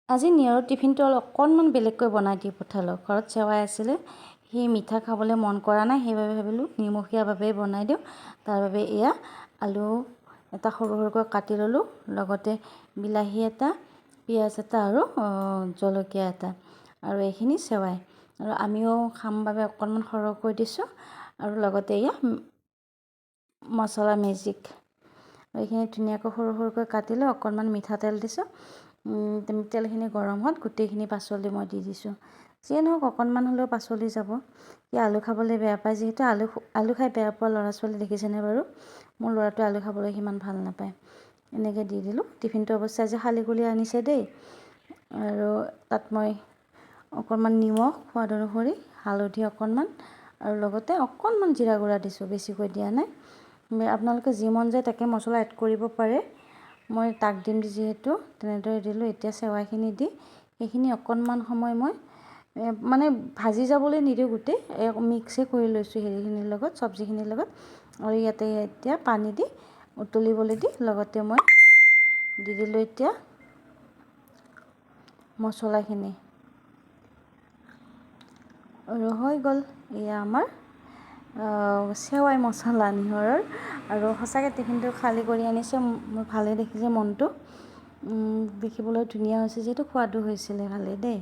আজি নিয়ৰৰ টিফিনটো অকণমান বেলেগকৈ বনাই দি পঠালোঁ। ঘৰত চেৱাই আছিলে, সি মিঠা খাবলৈ মন কৰা নাই, সেইবাবে ভাবিলোঁ নিমখীয়াভাৱেই বনাই দিওঁ। তাৰ বাবে এয়া আলু এটা সৰু সৰুকৈ কাটি ল'লোঁ, লগতে বিলাহী এটা, পিঁয়াজ এটা আৰু জলকীয়া এটা, আৰু এইখিনি চেৱাই। আৰু আমিও খাম বাবে অকণমান সৰহকৈ দিছোঁ, আৰু লগতে এয়া মছলা মেজিক। এইখিনি ধুনীয়াকৈ সৰু সৰুকৈ কাটি লৈ অকণমান মিঠাতেল দিছোঁ। তেলখিনি গৰম হোৱাত গোটেইখিনি পাচলি মই দি দিছোঁ। যিয়ে নহওক অকণমান হ'লেও পাচলি যাব। সি আলু খাবলৈ বেয়া পায়, যিহেতু আলু খাই বেয়া পোৱা ল'ৰা ছোৱালী দেখিছেনে বাৰু? মোৰ ল'ৰাটোৱে আলু খাবলৈ সিমান ভাল নাপায়। এনেকৈ দি দিলোঁ। টিফিনটো অৱশ্যে আজি খালী কৰি আনিছে দেই। আৰু তাত মই অকণমান নিমখ, সোৱাদ অনুসৰি হালধি অকণমান, আৰু লগতে অকণমান জিৰা গুড়া দিছোঁ, বেছিকৈ দিয়া নাই। আপোনালোকে যি মন যায় তাকে মছলা এড কৰিব পাৰে। মই তাক দিম যিহেতু তেনেদৰে দিলোঁ। এতিয়া চেৱাইখিনি দি সেইখিনি অকণমান সময় মই মানে ভাজি যাবলৈ নিদিওঁ, গোটেই মিক্সেই কৰি লৈছোঁ হেৰিখিনিৰ লগত, চব্জিখিনিৰ লগত। আৰু ইয়াতে এতিয়া পানী দি উতলিবলৈ দি লগতে মই দি দিলোঁ এতিয়া মছলাখিনি। আৰু হৈ গ'ল এয়া আমাৰ চেৱাই মছলা নিয়ৰৰ। আৰু সঁচাকৈ টিফিনটো খালী কৰি আনিছে, মোৰ ভালেই দেখিছে মনটো। দেখিবলৈ ধুনীয়া হৈছে, যিহেতু সোৱাদো হৈছিলে ভালেই দেই।